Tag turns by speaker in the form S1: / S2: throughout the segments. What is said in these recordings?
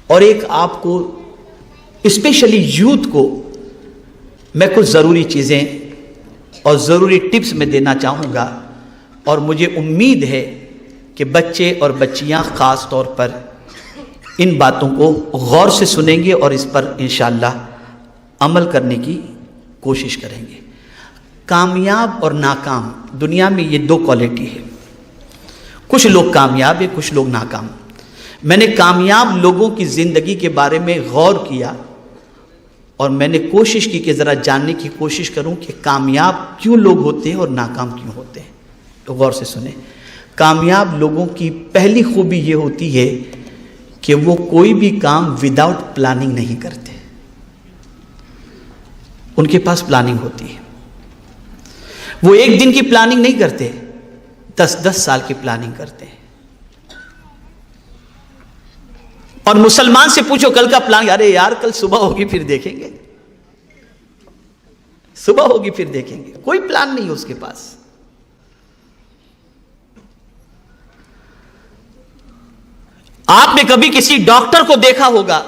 S1: اور ایک آپ کو اسپیشلی یوتھ کو میں کچھ ضروری چیزیں اور ضروری ٹپس میں دینا چاہوں گا، اور مجھے امید ہے کہ بچے اور بچیاں خاص طور پر ان باتوں کو غور سے سنیں گے اور اس پر انشاءاللہ عمل کرنے کی کوشش کریں گے۔ کامیاب اور ناکام، دنیا میں یہ دو کوالٹی ہے، کچھ لوگ کامیاب ہیں، کچھ لوگ ناکام۔ میں نے کامیاب لوگوں کی زندگی کے بارے میں غور کیا اور میں نے کوشش کی کہ ذرا جاننے کی کوشش کروں کہ کامیاب کیوں لوگ ہوتے ہیں اور ناکام کیوں ہوتے ہیں۔ تو غور سے سنیں، کامیاب لوگوں کی پہلی خوبی یہ ہوتی ہے کہ وہ کوئی بھی کام وداؤٹ پلاننگ نہیں کرتے، ان کے پاس پلاننگ ہوتی ہے۔ وہ ایک دن کی پلاننگ نہیں کرتے، 10 سال کی پلاننگ کرتے ہیں۔ اور مسلمان سے پوچھو کل کا پلان، ارے یار کل صبح ہوگی پھر دیکھیں گے، صبح ہوگی پھر دیکھیں گے، کوئی پلان نہیں ہے اس کے پاس۔ آپ نے کبھی کسی ڈاکٹر کو دیکھا ہوگا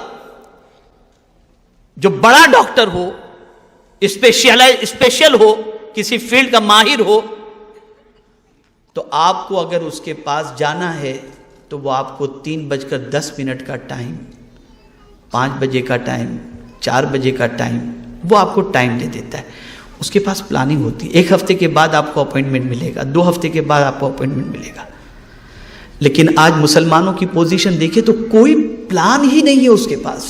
S1: جو بڑا ڈاکٹر ہو، اسپیشل ہو، کسی فیلڈ کا ماہر ہو، تو آپ کو اگر اس کے پاس جانا ہے تو وہ آپ کو 3:10 کا ٹائم، 5 بجے کا ٹائم، 4 بجے کا ٹائم، وہ آپ کو ٹائم دے دیتا ہے۔ اس کے پاس پلاننگ ہوتی ہے، 1 ہفتے کے بعد آپ کو اپوائنٹمنٹ ملے گا، 2 ہفتے کے بعد آپ کو اپوائنٹمنٹ ملے گا۔ لیکن آج مسلمانوں کی پوزیشن دیکھیں تو کوئی پلان ہی نہیں ہے اس کے پاس،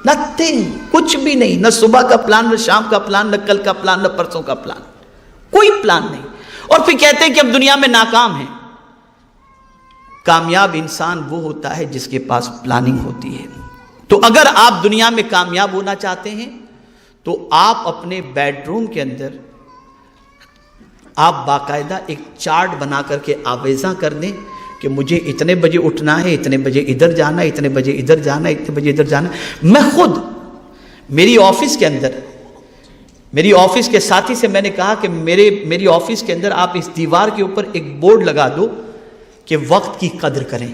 S1: نتھنگ، کچھ بھی نہیں، نہ صبح کا پلان، نہ شام کا پلان، نہ کل کا پلان، نہ پرسوں کا پلان، کوئی پلان نہیں۔ اور پھر کہتے ہیں کہ اب دنیا میں ناکام ہیں۔ کامیاب انسان وہ ہوتا ہے جس کے پاس پلاننگ ہوتی ہے۔ تو اگر آپ دنیا میں کامیاب ہونا چاہتے ہیں تو آپ اپنے بیڈ روم کے اندر آپ باقاعدہ ایک چارٹ بنا کر کے آویزاں کر دیں کہ مجھے اتنے بجے اٹھنا ہے، اتنے بجے ادھر جانا ہے، اتنے بجے ادھر جانا ہے، اتنے بجے ادھر جانا ہے۔ میں خود میری آفس کے اندر، میری آفس کے ساتھی سے میں نے کہا کہ میری آفس کے اندر آپ اس دیوار کے اوپر ایک بورڈ لگا دو کہ وقت کی قدر کریں۔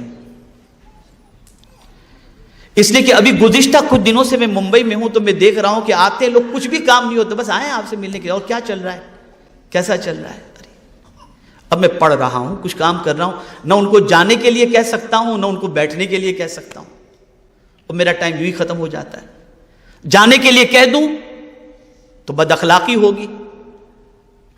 S1: اس لیے کہ ابھی گزشتہ کچھ دنوں سے میں ممبئی میں ہوں تو میں دیکھ رہا ہوں کہ آتے ہیں لوگ، کچھ بھی کام نہیں ہوتا، بس آئے آپ سے ملنے کے لیے، اور کیا چل رہا ہے، کیسا چل رہا ہے۔ اب میں پڑھ رہا ہوں، کچھ کام کر رہا ہوں، نہ ان کو جانے کے لیے کہہ سکتا ہوں، نہ ان کو بیٹھنے کے لیے کہہ سکتا ہوں، اور میرا ٹائم یوں ہی ختم ہو جاتا ہے۔ جانے کے لیے کہہ دوں تو بد اخلاقی ہوگی،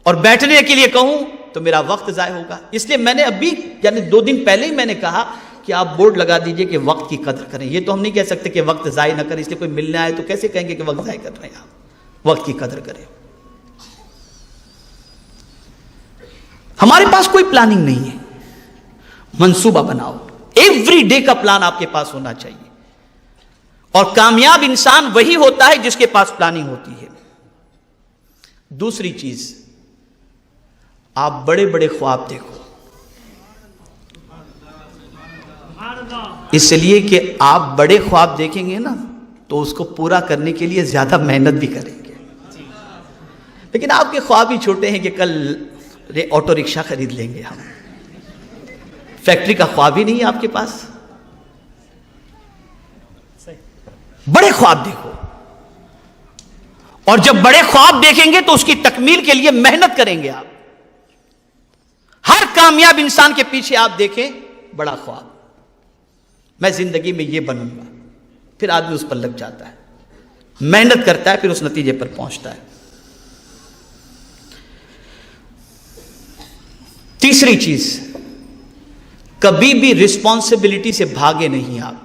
S1: اور بیٹھنے کے لیے کہوں تو میرا وقت ضائع ہوگا۔ اس لیے میں نے ابھی یعنی 2 دن پہلے ہی میں نے کہا کہ آپ بورڈ لگا دیجئے کہ وقت کی قدر کریں۔ یہ تو ہم نہیں کہہ سکتے کہ وقت ضائع نہ کریں، اس لیے کوئی ملنے آئے تو کیسے کہیں گے کہ وقت ضائع کر رہے ہیں آپ، وقت کی قدر کریں۔ ہمارے پاس کوئی پلاننگ نہیں ہے، منصوبہ بناؤ، ایوری ڈے کا پلان آپ کے پاس ہونا چاہیے۔ اور کامیاب انسان وہی ہوتا ہے جس کے پاس پلاننگ ہوتی ہے۔ دوسری چیز، آپ بڑے بڑے خواب دیکھو، اس لیے کہ آپ بڑے خواب دیکھیں گے نا تو اس کو پورا کرنے کے لیے زیادہ محنت بھی کریں گے۔ لیکن آپ کے خواب ہی چھوٹے ہیں کہ کل آٹو رکشہ خرید لیں گے ہم، فیکٹری کا خواب ہی نہیں ہے آپ کے پاس۔ بڑے خواب دیکھو، اور جب بڑے خواب دیکھیں گے تو اس کی تکمیل کے لیے محنت کریں گے آپ۔ ہر کامیاب انسان کے پیچھے آپ دیکھیں بڑا خواب، میں زندگی میں یہ بنوں گا، پھر آدمی اس پر لگ جاتا ہے، محنت کرتا ہے، پھر اس نتیجے پر پہنچتا ہے۔ تیسری چیز، کبھی بھی رسپانسبلٹی سے بھاگے نہیں، آپ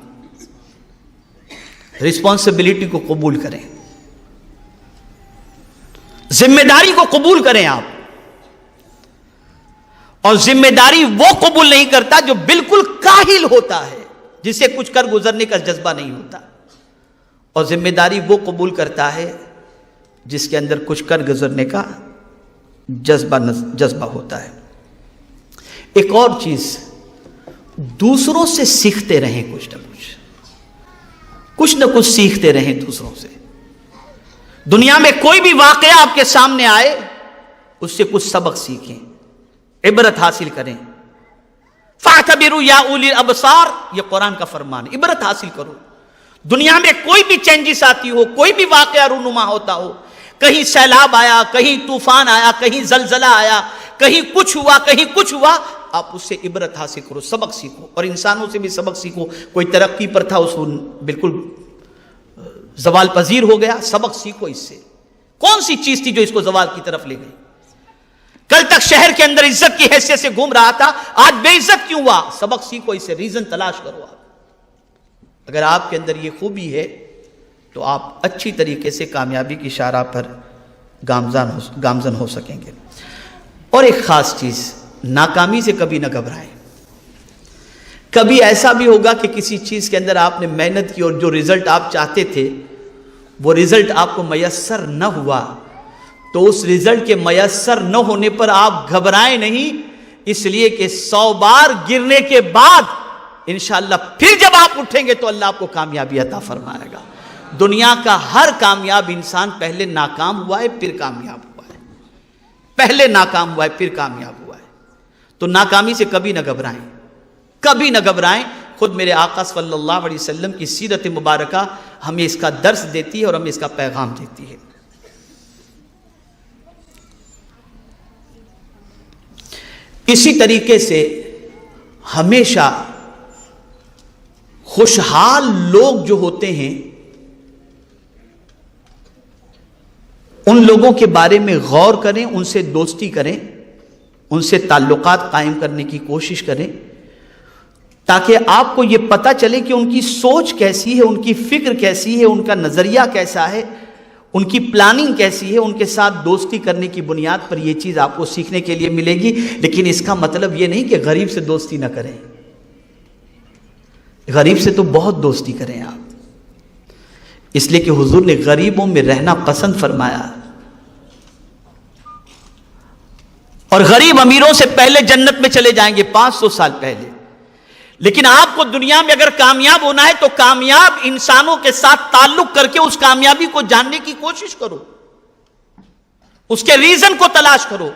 S1: رسپانسبلٹی کو قبول کریں، ذمہ داری کو قبول کریں آپ۔ اور ذمہ داری وہ قبول نہیں کرتا جو بالکل کاہل ہوتا ہے، جسے کچھ کر گزرنے کا جذبہ نہیں ہوتا، اور ذمہ داری وہ قبول کرتا ہے جس کے اندر کچھ کر گزرنے کا جذبہ ہوتا ہے۔ ایک اور چیز، دوسروں سے سیکھتے رہیں، کچھ نہ کچھ سیکھتے رہیں دوسروں سے۔ دنیا میں کوئی بھی واقعہ آپ کے سامنے آئے، اس سے کچھ سبق سیکھیں، عبرت حاصل کریں۔ فَاعْتَبِرُوا يَا أُولِي الْأَبْصَارِ، یہ قرآن کا فرمان ہے، عبرت حاصل کرو۔ دنیا میں کوئی بھی چینجز آتی ہو، کوئی بھی واقعہ رونما ہوتا ہو، کہیں سیلاب آیا، کہیں طوفان آیا، کہیں زلزلہ آیا، کہیں کچھ ہوا، کہیں کچھ ہوا، آپ اس سے عبرت حاصل کرو، سبق سیکھو، اور انسانوں سے بھی سبق سیکھو۔ کوئی ترقی پر تھا، اس کو بالکل زوال پذیر ہو گیا، سبق سیکھو اس سے۔ کون سی چیز تھی جو اس کو زوال کی طرف لے گئی؟ کل تک شہر کے اندر عزت کی حیثیت سے گھوم رہا تھا، آج بے عزت کیوں ہوا؟ سبق سیکھو اس سے، ریزن تلاش کرو آپ۔ اگر آپ کے اندر یہ خوبی ہے تو آپ اچھی طریقے سے کامیابی کی شاہراہ پر گامزن ہو سکیں گے۔ اور ایک خاص چیز، ناکامی سے کبھی نہ گھبرائیں۔ کبھی ایسا بھی ہوگا کہ کسی چیز کے اندر آپ نے محنت کی اور جو رزلٹ آپ چاہتے تھے وہ رزلٹ آپ کو میسر نہ ہوا، تو اس رزلٹ کے میسر نہ ہونے پر آپ گھبرائیں نہیں، اس لیے کہ 100 بار گرنے کے بعد انشاءاللہ پھر جب آپ اٹھیں گے تو اللہ آپ کو کامیابی عطا فرمائے گا۔ دنیا کا ہر کامیاب انسان پہلے ناکام ہوا ہے پھر کامیاب ہوا ہے، پہلے ناکام ہوا ہے پھر کامیاب ہوا ہے۔ تو ناکامی سے کبھی نہ گھبرائیں، کبھی نہ گھبرائیں۔ خود میرے آقا صلی اللہ علیہ وسلم کی سیرت مبارکہ ہمیں اس کا درس دیتی ہے اور ہمیں اس کا پیغام دیتی ہے۔ اسی طریقے سے ہمیشہ خوشحال لوگ جو ہوتے ہیں ان لوگوں کے بارے میں غور کریں، ان سے دوستی کریں، ان سے تعلقات قائم کرنے کی کوشش کریں، تاکہ آپ کو یہ پتہ چلے کہ ان کی سوچ کیسی ہے، ان کی فکر کیسی ہے، ان کا نظریہ کیسا ہے، ان کی پلاننگ کیسی ہے۔ ان کے ساتھ دوستی کرنے کی بنیاد پر یہ چیز آپ کو سیکھنے کے لیے ملے گی۔ لیکن اس کا مطلب یہ نہیں کہ غریب سے دوستی نہ کریں، غریب سے تو بہت دوستی کریں آپ، اس لیے کہ حضور نے غریبوں میں رہنا پسند فرمایا، اور غریب امیروں سے پہلے جنت میں چلے جائیں گے 500 سال پہلے۔ لیکن آپ کو دنیا میں اگر کامیاب ہونا ہے تو کامیاب انسانوں کے ساتھ تعلق کر کے اس کامیابی کو جاننے کی کوشش کرو، اس کے ریزن کو تلاش کرو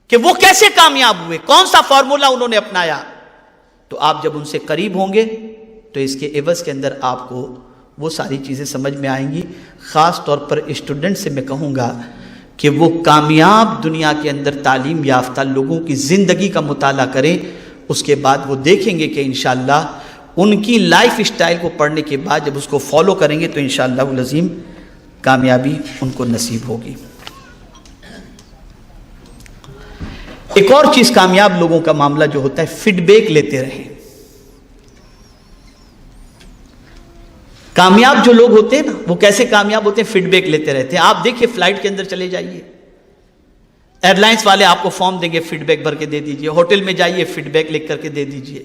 S1: کہ وہ کیسے کامیاب ہوئے، کون سا فارمولا انہوں نے اپنایا۔ تو آپ جب ان سے قریب ہوں گے تو اس کے عوض کے اندر آپ کو وہ ساری چیزیں سمجھ میں آئیں گی۔ خاص طور پر اسٹوڈنٹ سے میں کہوں گا کہ وہ کامیاب دنیا کے اندر تعلیم یافتہ لوگوں کی زندگی کا مطالعہ کریں، اس کے بعد وہ دیکھیں گے کہ انشاءاللہ ان کی لائف اسٹائل کو پڑھنے کے بعد جب اس کو فالو کریں گے تو انشاءاللہ العظیم کامیابی ان کو نصیب ہوگی۔ ایک اور چیز کامیاب لوگوں کا معاملہ جو ہوتا ہے، فیڈ بیک لیتے رہیں۔ کامیاب جو لوگ ہوتے ہیں نا، وہ کیسے کامیاب ہوتے ہیں؟ فیڈ بیک لیتے رہتے ہیں۔ آپ دیکھیں فلائٹ کے اندر چلے جائیے، ایئر لائنس والے آپ کو فارم دیں گے، فیڈ بیک بھر کے دے دیجئے، ہوٹل میں جائیے فیڈ بیک لکھ کر کے دے دیجئے۔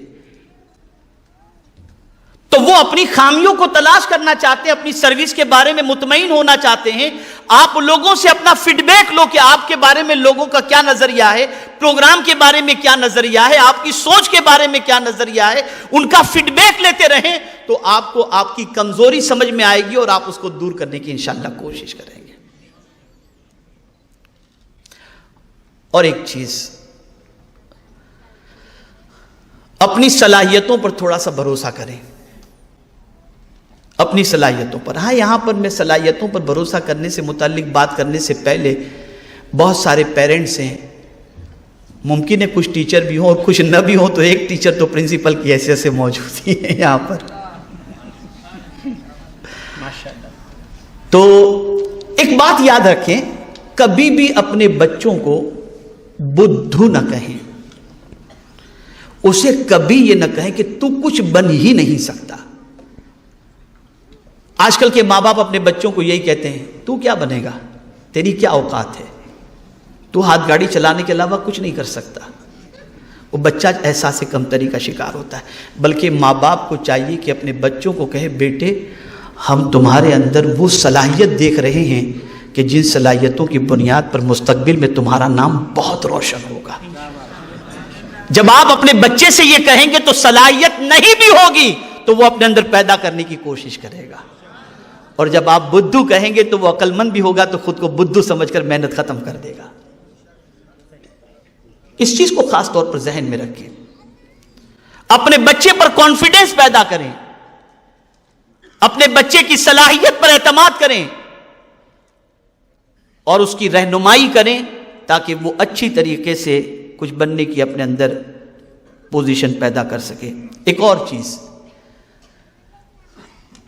S1: تو وہ اپنی خامیوں کو تلاش کرنا چاہتے ہیں، اپنی سروس کے بارے میں مطمئن ہونا چاہتے ہیں۔ آپ لوگوں سے اپنا فیڈ بیک لو کہ آپ کے بارے میں لوگوں کا کیا نظریہ ہے، پروگرام کے بارے میں کیا نظریہ ہے، آپ کی سوچ کے بارے میں کیا نظریہ ہے، ان کا فیڈ بیک لیتے رہیں تو آپ کو آپ کی کمزوری سمجھ میں آئے گی اور آپ اس کو دور کرنے کی انشاءاللہ کوشش کریں گے۔ اور ایک چیز، اپنی صلاحیتوں پر تھوڑا سا بھروسہ کریں، اپنی صلاحیتوں پر۔ ہاں، یہاں پر میں صلاحیتوں پر بھروسہ کرنے سے متعلق بات کرنے سے پہلے بہت سارے پیرنٹس ہیں، ممکن ہے کچھ ٹیچر بھی ہوں اور کچھ نہ بھی ہوں، تو ایک ٹیچر تو پرنسپل کی حیثیت سے موجود ہی ہے یہاں پر۔ تو ایک بات یاد رکھیں، کبھی بھی اپنے بچوں کو بدھو نہ کہیں، اسے کبھی یہ نہ کہیں کہ تو کچھ بن ہی نہیں سکتا۔ آج کل کے ماں باپ اپنے بچوں کو یہی کہتے ہیں، تو کیا بنے گا، تیری کیا اوقات ہے، تو ہاتھ گاڑی چلانے کے علاوہ کچھ نہیں کر سکتا۔ وہ بچہ احساس کمتری کا شکار ہوتا ہے۔ بلکہ ماں باپ کو چاہیے کہ اپنے بچوں کو کہے، بیٹے ہم تمہارے اندر وہ صلاحیت دیکھ رہے ہیں کہ جن صلاحیتوں کی بنیاد پر مستقبل میں تمہارا نام بہت روشن ہوگا۔ جب آپ اپنے بچے سے یہ کہیں گے تو صلاحیت نہیں بھی ہوگی تو وہ اپنے اندر پیدا کرنے کی کوشش کرے گا، اور جب آپ بدھو کہیں گے تو وہ عقل مند بھی ہوگا تو خود کو بدھو سمجھ کر محنت ختم کر دے گا۔ اس چیز کو خاص طور پر ذہن میں رکھیں، اپنے بچے پر کانفیڈنس پیدا کریں اپنے بچے کی صلاحیت پر اعتماد کریں اور اس کی رہنمائی کریں تاکہ وہ اچھی طریقے سے کچھ بننے کی اپنے اندر پوزیشن پیدا کر سکے۔ ایک اور چیز،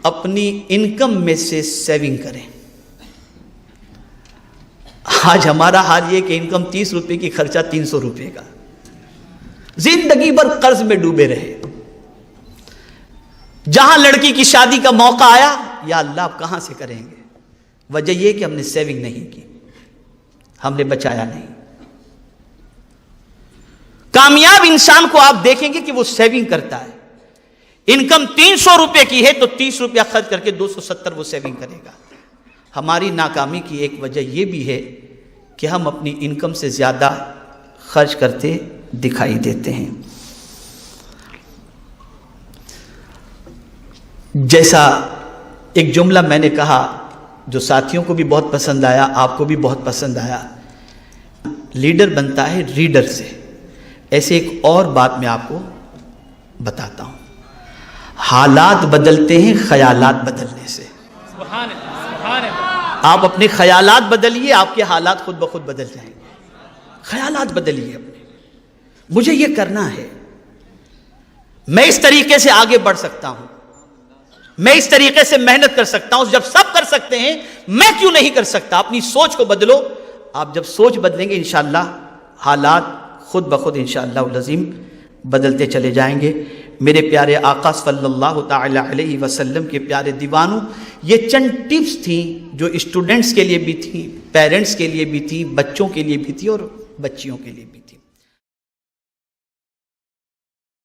S1: اپنی انکم میں سے سیونگ کریں۔ آج ہمارا حال یہ کہ انکم 30 روپے کی، خرچہ 300 روپے کا، زندگی بھر قرض میں ڈوبے رہے۔ جہاں لڑکی کی شادی کا موقع آیا، یا اللہ آپ کہاں سے کریں گے؟ وجہ یہ کہ ہم نے سیونگ نہیں کی، ہم نے بچایا نہیں۔ کامیاب انسان کو آپ دیکھیں گے کہ وہ سیونگ کرتا ہے۔ انکم 300 روپے کی ہے تو 30 روپیہ خرچ کر کے 270 وہ سیونگ کرے گا۔ ہماری ناکامی کی ایک وجہ یہ بھی ہے کہ ہم اپنی انکم سے زیادہ خرچ کرتے دکھائی دیتے ہیں۔ جیسا ایک جملہ میں نے کہا جو ساتھیوں کو بھی بہت پسند آیا، آپ کو بھی بہت پسند آیا، لیڈر بنتا ہے ریڈر سے۔ ایسے ایک اور بات میں آپ کو بتاتا ہوں، حالات بدلتے ہیں خیالات بدلنے سے۔
S2: سبحان اللہ، سبحان اللہ۔
S1: آپ اپنے خیالات بدلیے، آپ کے حالات خود بخود بدل جائیں گے۔ خیالات بدلیے اپنے، مجھے یہ کرنا ہے، میں اس طریقے سے آگے بڑھ سکتا ہوں، میں اس طریقے سے محنت کر سکتا ہوں، جب سب کر سکتے ہیں میں کیوں نہیں کر سکتا؟ اپنی سوچ کو بدلو۔ آپ جب سوچ بدلیں گے انشاءاللہ حالات خود بخود انشاءاللہ العظیم بدلتے چلے جائیں گے۔ میرے پیارے آقا صلی اللہ تعالی علیہ وسلم کے پیارے دیوانوں، یہ چند ٹپس تھیں جو اسٹوڈنٹس کے لیے بھی تھیں، پیرنٹس کے لیے بھی تھیں، بچوں کے لیے بھی تھی اور بچیوں کے لیے بھی تھی۔